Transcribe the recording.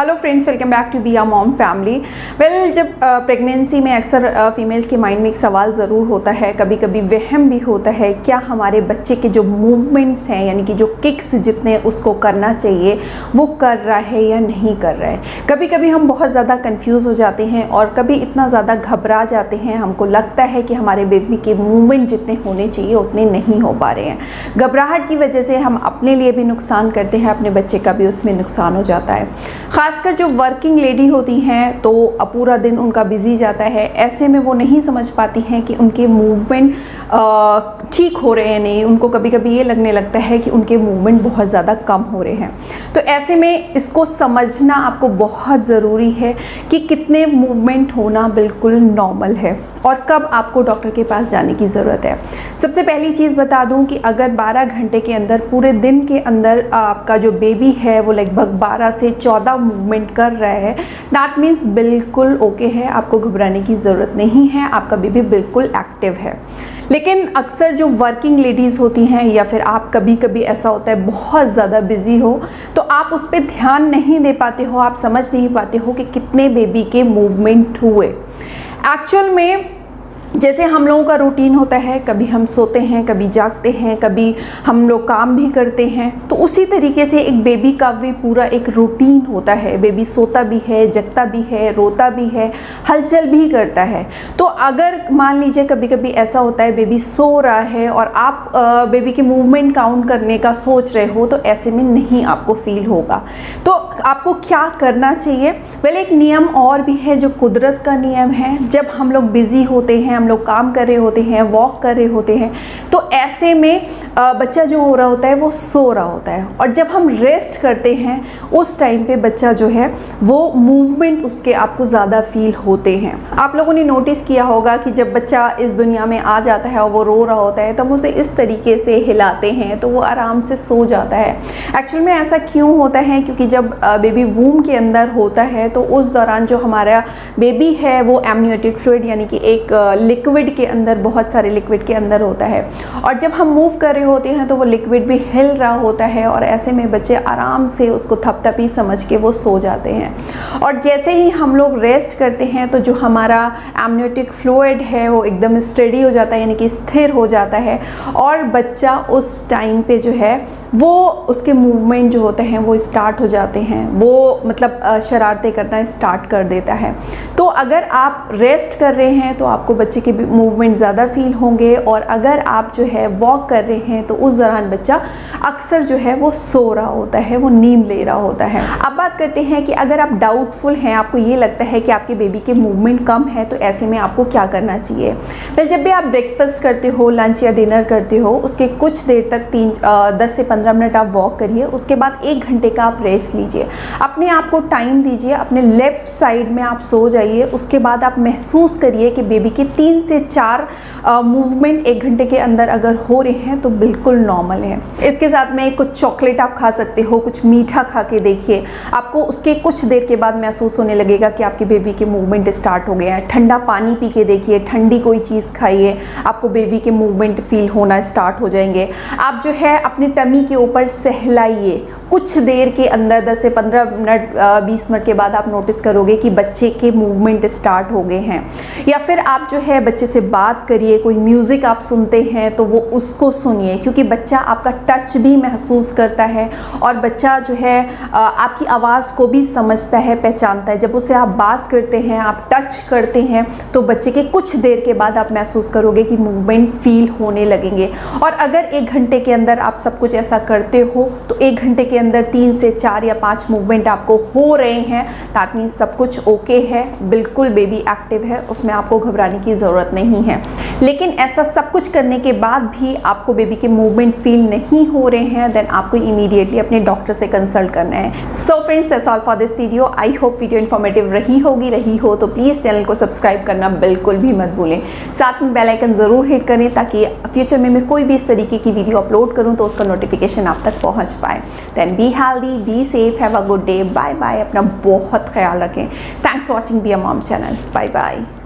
Hello friends, welcome back to be a mom family. Well, जब pregnancy में अक्सर females के माइंड में एक सवाल ज़रूर होता है, कभी कभी वहम भी होता है, क्या हमारे बच्चे के जो मूवमेंट्स हैं यानी कि जो किक्स जितने उसको करना चाहिए वो कर रहा है या नहीं कर रहा है। कभी कभी हम बहुत ज़्यादा कंफ्यूज हो जाते हैं और कभी इतना ज़्यादा घबरा जाते हैं, हमको लगता है कि हमारे बेबी के मूवमेंट जितने होने चाहिए उतने नहीं हो पा रहे हैं। घबराहट की वजह से हम अपने लिए भी नुकसान करते हैं, अपने बच्चे का भी उसमें नुकसान हो जाता है। खासकर जो वर्किंग लेडी होती हैं तो पूरा दिन उनका बिजी जाता है, ऐसे में वो नहीं समझ पाती हैं कि उनके मूवमेंट ठीक हो रहे हैं नहीं। उनको कभी कभी ये लगने लगता है कि उनके मूवमेंट बहुत ज़्यादा कम हो रहे हैं। तो ऐसे में इसको समझना आपको बहुत ज़रूरी है कि कितने मूवमेंट होना बिल्कुल नॉर्मल है और कब आपको डॉक्टर के पास जाने की ज़रूरत है। सबसे पहली चीज़ बता दूं कि अगर 12 घंटे के अंदर, पूरे दिन के अंदर आपका जो बेबी है वो लगभग 12 से 14 मूवमेंट कर रहा है, दैट मीन्स बिल्कुल ओके है, आपको घबराने की ज़रूरत नहीं है, आपका बेबी बिल्कुल एक्टिव है। लेकिन अक्सर जो वर्किंग लेडीज़ होती हैं या फिर आप कभी कभी ऐसा होता है बहुत ज़्यादा बिजी हो तो आप उस पर ध्यान नहीं दे पाते हो, आप समझ नहीं पाते हो कि कितने बेबी के मूवमेंट हुए। एक्चुअल में जैसे हम लोगों का रूटीन होता है, कभी हम सोते हैं, कभी जागते हैं, कभी हम लोग काम भी करते हैं, तो उसी तरीके से एक बेबी का भी पूरा एक रूटीन होता है। बेबी सोता भी है, जगता भी है, रोता भी है, हलचल भी करता है। तो अगर मान लीजिए कभी कभी ऐसा होता है बेबी सो रहा है और आप बेबी के मूवमेंट काउंट करने का सोच रहे हो, तो ऐसे में नहीं आपको फील होगा। तो आपको क्या करना चाहिए? वेल, एक नियम और भी है जो कुदरत का नियम है। जब हम लोग बिजी होते हैं, हम लोग काम कर रहे होते हैं, वॉक कर रहे होते हैं, तो ऐसे में बच्चा जो हो रहा होता है वो सो रहा होता है, और जब हम रेस्ट करते हैं उस टाइम पे बच्चा जो है वो मूवमेंट उसके आपको ज़्यादा फील होते हैं। आप लोगों ने नोटिस किया होगा कि जब बच्चा इस दुनिया में आ जाता है और वो रो रहा होता है तब उसे इस तरीके से हिलाते हैं तो वो आराम से सो जाता है। एक्चुअल में ऐसा क्यों होता है? क्योंकि जब बेबी वूम के अंदर होता है तो उस दौरान जो हमारा बेबी है वो एमनियोटिक फ्लूइड यानी कि एक लिक्विड के अंदर, बहुत सारे लिक्विड के अंदर होता है, और जब हम मूव कर रहे होते हैं तो वो लिक्विड भी हिल रहा होता है और ऐसे में बच्चे आराम से उसको थपथपी समझ के वो सो जाते हैं। और जैसे ही हम लोग रेस्ट करते हैं तो जो हमारा एमनियोटिक फ्लूइड है वो एकदम स्टेडी हो जाता है यानी कि स्थिर हो जाता है, और बच्चा उस टाइम पे जो है वो उसके मूवमेंट जो होते हैं वो स्टार्ट हो जाते हैं, वो मतलब शरारतें करना स्टार्ट कर देता है। तो अगर आप रेस्ट कर रहे हैं तो आपको बच्चे के मूवमेंट ज़्यादा फील होंगे, और अगर आप जो है वॉक कर रहे हैं तो उस दौरान बच्चा अक्सर जो है वो सो रहा होता है, वो नींद ले रहा होता है। अब बात करते हैं कि अगर आप डाउटफुल हैं, आपको ये लगता है कि आपके बेबी के मूवमेंट कम है, तो ऐसे में आपको क्या करना चाहिए? फिर जब भी आप ब्रेकफास्ट करते हो, लंच या डिनर करते हो, उसके कुछ देर तक 10 से 15 मिनट आप वॉक करिए, उसके बाद 1 घंटे का आप रेस्ट लीजिए, अपने आप को टाइम दीजिए, अपने लेफ्ट साइड में आप सो जाइए। उसके बाद आप महसूस करिए कि बेबी के 3 से 4 मूवमेंट 1 घंटे के अंदर अगर हो रहे हैं तो बिल्कुल नॉर्मल है। इसके साथ में कुछ चॉकलेट आप खा सकते हो, कुछ मीठा खा के देखिए, आपको उसके कुछ देर के बाद महसूस होने लगेगा कि आपके बेबी के मूवमेंट स्टार्ट हो गए हैं। ठंडा पानी पी के देखिए, ठंडी कोई चीज़ खाइए, आपको बेबी के मूवमेंट फील होना स्टार्ट हो जाएंगे। आप जो है अपने टमी के ऊपर सहलाइए, कुछ देर के अंदर 10 से 15 मिनट 20 मिनट के बाद आप नोटिस करोगे कि बच्चे के मूवमेंट स्टार्ट हो गए हैं। या फिर आप जो है बच्चे से बात करिए, कोई म्यूज़िक आप सुनते हैं तो वो उसको सुनिए, क्योंकि बच्चा आपका टच भी महसूस करता है और बच्चा जो है आपकी आवाज़ को भी समझता है, पहचानता है। जब उसे आप बात करते हैं, आप टच करते हैं, तो बच्चे के कुछ देर के बाद आप महसूस करोगे कि मूवमेंट फील होने लगेंगे। और अगर 1 घंटे के अंदर आप सब कुछ ऐसा करते हो तो 1 घंटे के अंदर 3 से 4 या 5 मूवमेंट आपको हो रहे हैं, दैट मीन्स सब कुछ ओके है, बिल्कुल बेबी एक्टिव है, उसमें आपको घबराने की ज़रूरत नहीं है। लेकिन ऐसा सब कुछ करने के बाद भी आपको बेबी के मूवमेंट फील नहीं हो रहे हैं, देन आपको इमीडिएटली अपने डॉक्टर से कंसल्ट करना है। So friends, that's all for this video. I hope video informative रही हो तो प्लीज़ चैनल को सब्सक्राइब करना बिल्कुल भी मत भूलें। साथ में बेल आइकन ज़रूर हिट करें ताकि फ्यूचर में मैं कोई भी इस तरीके की वीडियो अपलोड करूँ तो उसका नोटिफिकेशन आप तक पहुँच पाए। Then be healthy, be safe, have a good day, bye bye, अपना बहुत ख्याल रखें। Thanks for watching be a mom channel, bye bye.